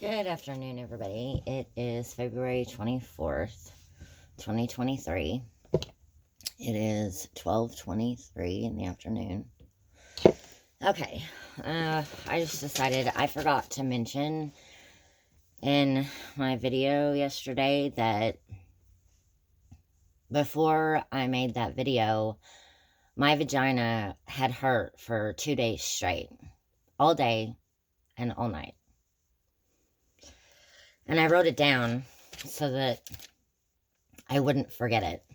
Good afternoon, everybody. It is February 24th, 2023. It is 12:23 in the afternoon. Okay, I just decided I forgot to mention in my video yesterday that before I made that video, my vagina had hurt for 2 days straight, all day and all night. And I wrote it down so that I wouldn't forget it.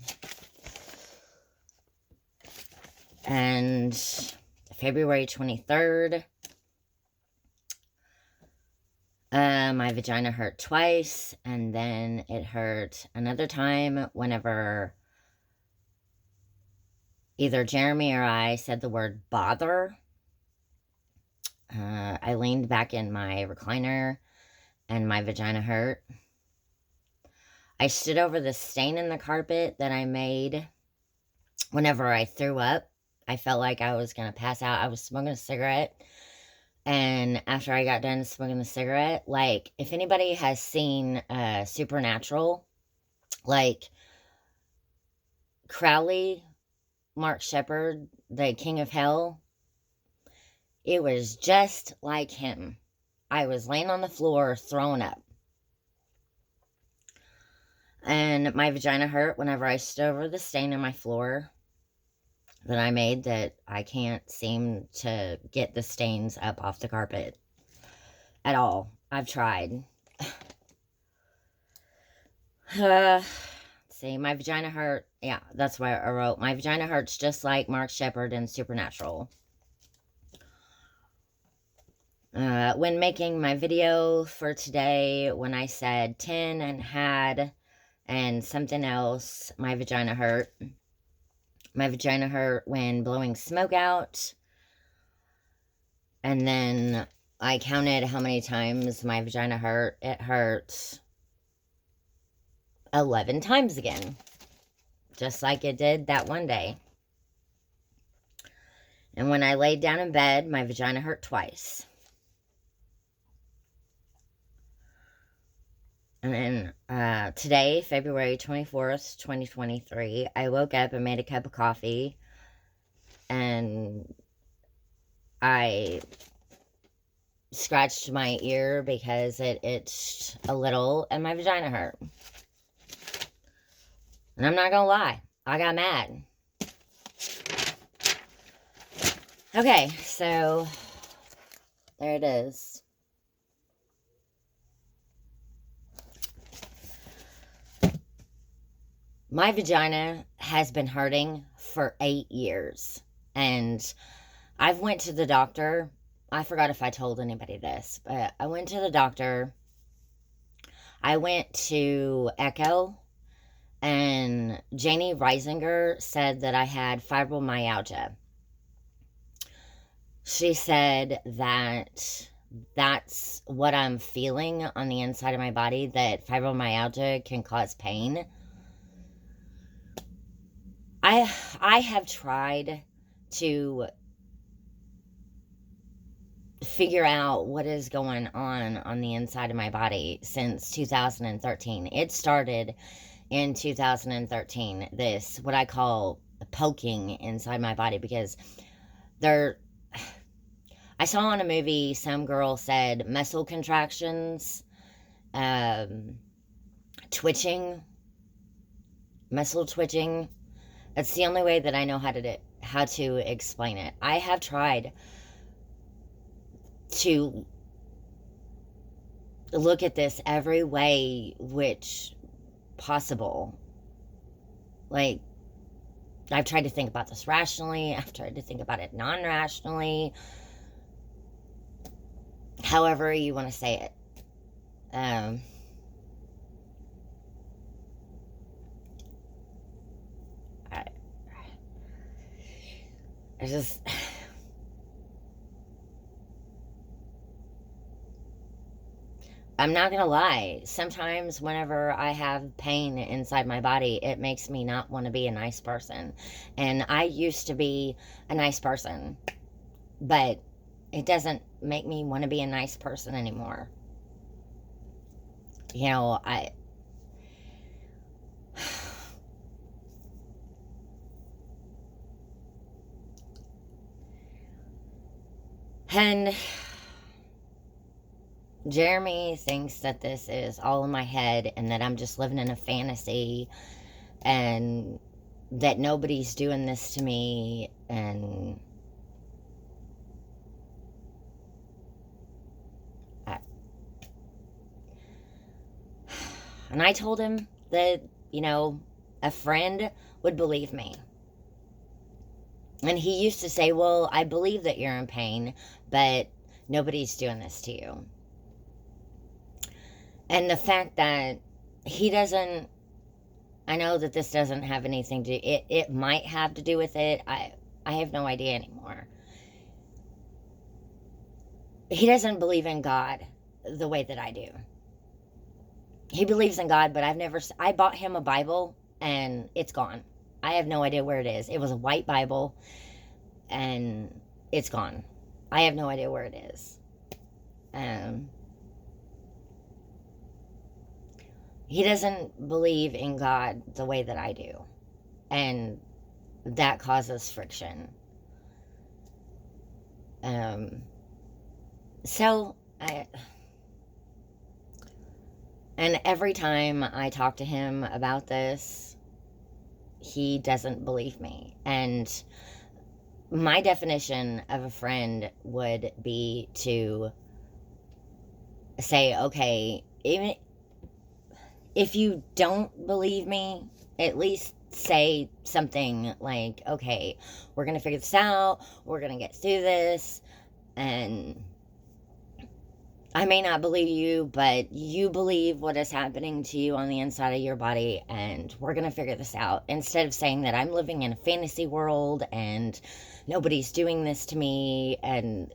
And February 23rd, my vagina hurt twice, and then it hurt another time whenever either Jeremy or I said the word bother. I leaned back in my recliner, and my vagina hurt. I stood over the stain in the carpet that I made whenever I threw up. I felt like I was going to pass out. I was smoking a cigarette. And after I got done smoking the cigarette, like, if anybody has seen Supernatural, like, Crowley, Mark Sheppard, the King of Hell, it was just like him. I was laying on the floor throwing up. And my vagina hurt whenever I stood over the stain in my floor that I made that I can't seem to get the stains up off the carpet at all. I've tried. See, my vagina hurt. Yeah, that's why I wrote. My vagina hurts just like Mark Sheppard in Supernatural. When making my video for today, when I said 10 and had and something else, my vagina hurt. My vagina hurt when blowing smoke out. And then I counted how many times my vagina hurt. It hurt 11 times again. Just like it did that one day. And when I laid down in bed, my vagina hurt twice. And then today, February 24th, 2023, I woke up and made a cup of coffee. And I scratched my ear because it itched a little and my vagina hurt. And I'm not gonna lie, I got mad. Okay, so there it is. My vagina has been hurting for 8 years. And I've went to the doctor. I forgot if I told anybody this, but I went to the doctor. I went to Echo, and Janie Reisinger said that I had fibromyalgia. She said that that's what I'm feeling on the inside of my body, that fibromyalgia can cause pain. I have tried to figure out what is going on the inside of my body since 2013. It started in 2013, this, what I call poking inside my body, because I saw on a movie, some girl said muscle contractions, twitching, muscle twitching. That's the only way that I know how to explain it. I have tried to look at this every way which possible. Like, I've tried to think about this rationally. I've tried to think about it non-rationally. However you want to say it. I just... I'm not gonna lie. Sometimes whenever I have pain inside my body, it makes me not want to be a nice person. And I used to be a nice person, but it doesn't make me want to be a nice person anymore. You know, and Jeremy thinks that this is all in my head and that I'm just living in a fantasy and that nobody's doing this to me. And I told him that, you know, a friend would believe me. And he used to say, well, I believe that you're in pain, but nobody's doing this to you. And the fact that he doesn't, I know that this doesn't have anything to, it might have to do with it. I have no idea anymore. He doesn't believe in God the way that I do. He believes in God, but I bought him a Bible and it's gone. I have no idea where it is. It was a white Bible and it's gone. I have no idea where it is. He doesn't believe in God the way that I do. And that causes friction. And every time I talk to him about this, he doesn't believe me. And my definition of a friend would be to say, okay, even if you don't believe me, at least say something like, okay, we're going to figure this out. We're going to get through this. And I may not believe you, but you believe what is happening to you on the inside of your body, and we're going to figure this out. Instead of saying that I'm living in a fantasy world and nobody's doing this to me. And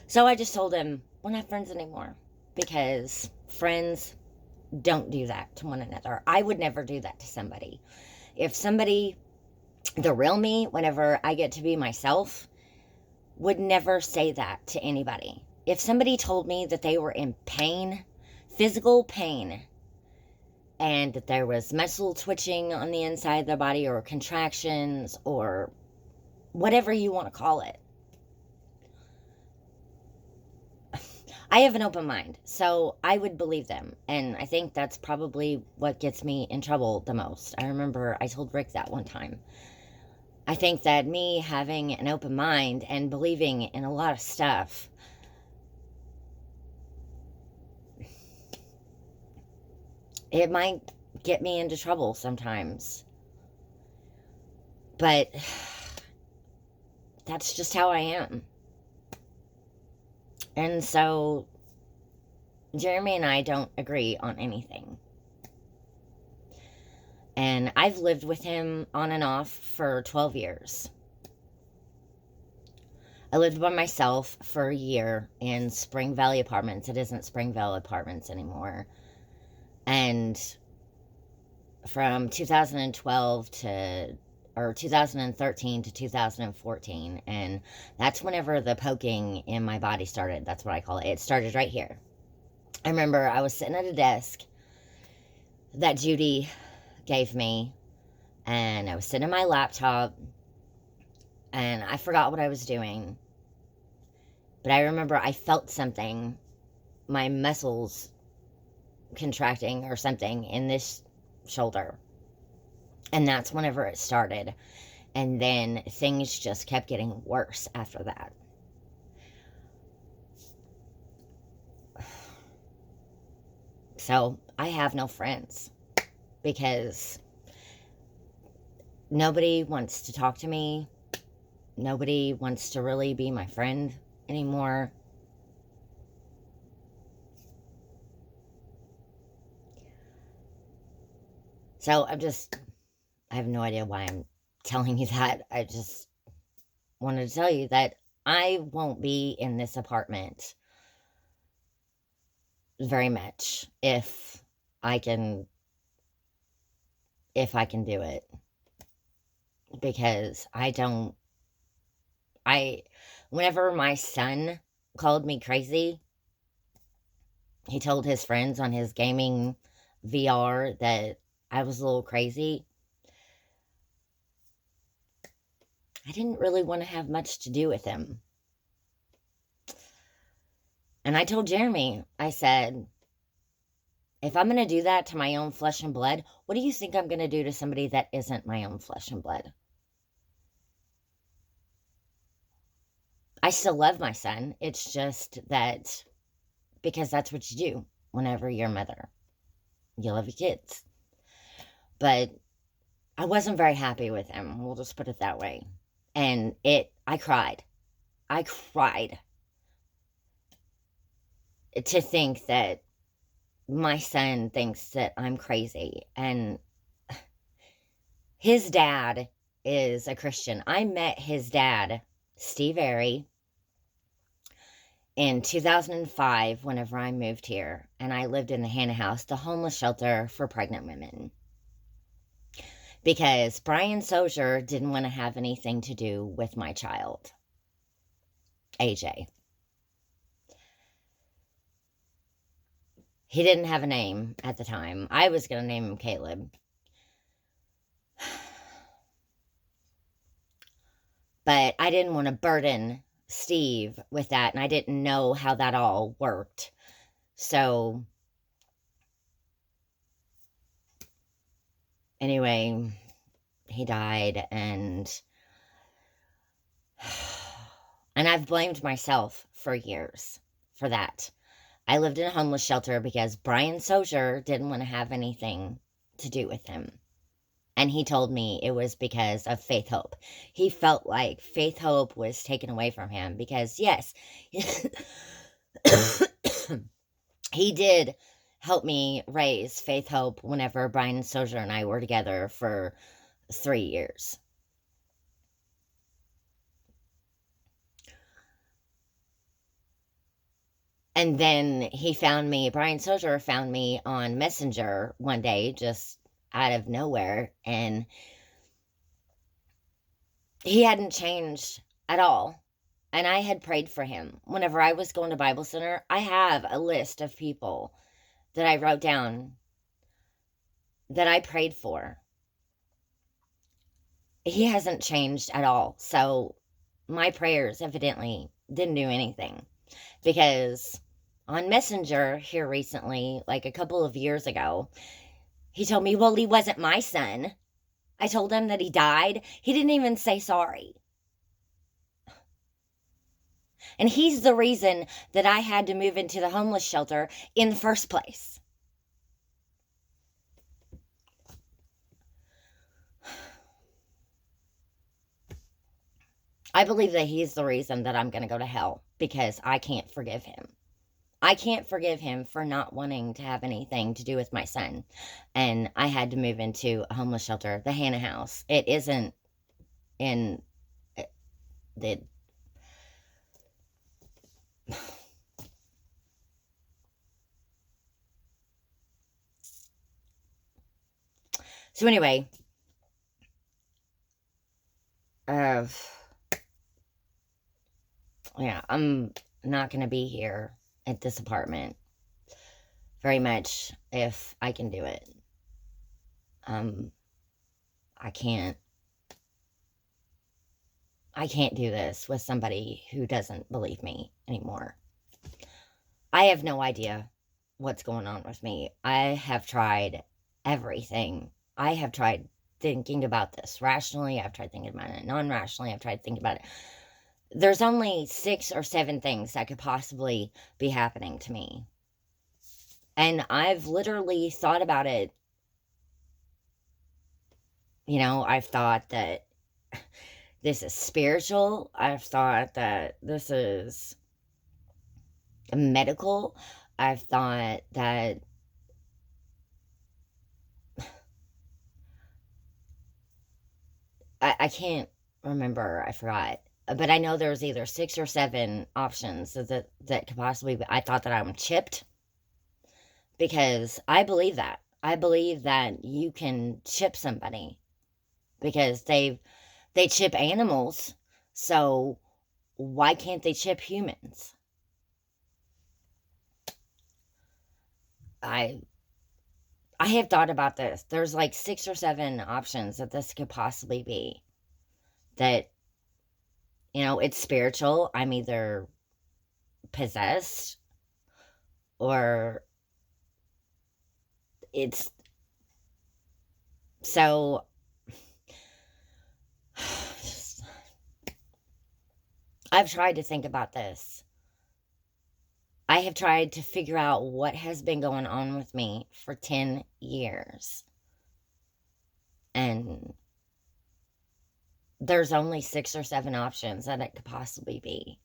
so I just told him, we're not friends anymore, because friends don't do that to one another. I would never do that to somebody. If somebody, the real me, whenever I get to be myself, would never say that to anybody. If somebody told me that they were in pain, physical pain, and that there was muscle twitching on the inside of their body, or contractions, or whatever you want to call it, I have an open mind, so I would believe them. And I think that's probably what gets me in trouble the most. I remember I told Rick that one time. I think that me having an open mind and believing in a lot of stuff, it might get me into trouble sometimes. But that's just how I am. And so Jeremy and I don't agree on anything. And I've lived with him on and off for 12 years. I lived by myself for a year in Spring Valley Apartments. It isn't Spring Valley Apartments anymore. And from 2012 to, or 2013 to 2014, and that's whenever the poking in my body started. That's what I call it. It started right here. I remember I was sitting at a desk that Judy gave me, and I was sitting at my laptop, and I forgot what I was doing. But I remember I felt something, my muscles contracting or something in this shoulder. And that's whenever it started. And then things just kept getting worse after that. So I have no friends because nobody wants to talk to me. Nobody wants to really be my friend anymore. So I have no idea why I'm telling you that. I just wanted to tell you that I won't be in this apartment very much if I can do it, because whenever my son called me crazy, He told his friends on his gaming VR that I was a little crazy. I didn't really want to have much to do with him. And I told Jeremy, I said, if I'm going to do that to my own flesh and blood, what do you think I'm going to do to somebody that isn't my own flesh and blood? I still love my son. It's just that because that's what you do whenever you're a mother. You love your kids. But I wasn't very happy with him. We'll just put it that way. And I cried. I cried to think that my son thinks that I'm crazy. And his dad is a Christian. I met his dad, Steve Airy, in 2005 whenever I moved here. And I lived in the Hannah House, the homeless shelter for pregnant women. Because Brian Sozier didn't want to have anything to do with my child, AJ. He didn't have a name at the time. I was going to name him Caleb. But I didn't want to burden Steve with that, and I didn't know how that all worked. So, anyway, he died, and I've blamed myself for years for that. I lived in a homeless shelter because Brian Sozier didn't want to have anything to do with him. And he told me it was because of Faith Hope. He felt like Faith Hope was taken away from him because, yes, he did help me raise Faith Hope whenever Brian Sozier and I were together for 3 years. And then Brian Sozier found me on Messenger one day, just out of nowhere, and he hadn't changed at all. And I had prayed for him. Whenever I was going to Bible Center, I have a list of people that I wrote down that I prayed for. He hasn't changed at all. So my prayers evidently didn't do anything, because on Messenger here recently, like a couple of years ago, he told me, well, he wasn't my son. I told him that he died. He didn't even say sorry. And he's the reason that I had to move into the homeless shelter in the first place. I believe that he's the reason that I'm going to go to hell, because I can't forgive him. I can't forgive him for not wanting to have anything to do with my son. And I had to move into a homeless shelter, the Hannah House. It isn't in the... So anyway, yeah, I'm not going to be here at this apartment very much if I can do it. I can't do this with somebody who doesn't believe me anymore. I have no idea what's going on with me. I have tried everything. I have tried thinking about this rationally. I've tried thinking about it non-rationally. I've tried thinking about it. There's only 6 or 7 things that could possibly be happening to me. And I've literally thought about it. You know, I've thought that this is spiritual. I've thought that this is medical. I've thought that I can't remember. I forgot. But I know there's either 6 or 7 options that could possibly be. I thought that I'm chipped, because I believe that. I believe that you can chip somebody because they chip animals. So why can't they chip humans? I have thought about this. There's like 6 or 7 options that this could possibly be. That, it's spiritual. I'm either possessed, or it's so I've tried to think about this. I have tried to figure out what has been going on with me for 10 years. And there's only 6 or 7 options that it could possibly be.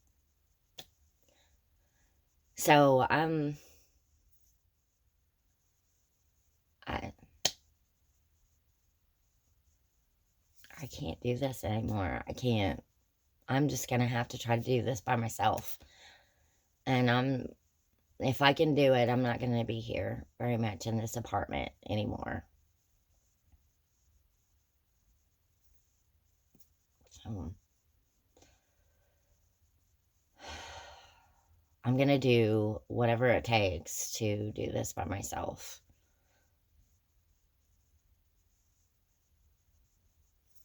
So, I can't do this anymore. I can't. I'm just gonna have to try to do this by myself. And if I can do it, I'm not gonna be here very much in this apartment anymore. So, I'm gonna do whatever it takes to do this by myself.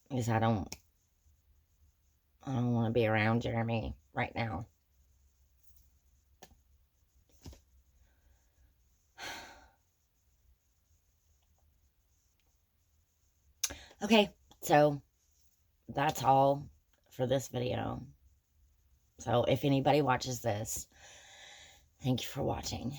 Because I don't want to be around Jeremy right now. Okay, so that's all for this video. So if anybody watches this, thank you for watching.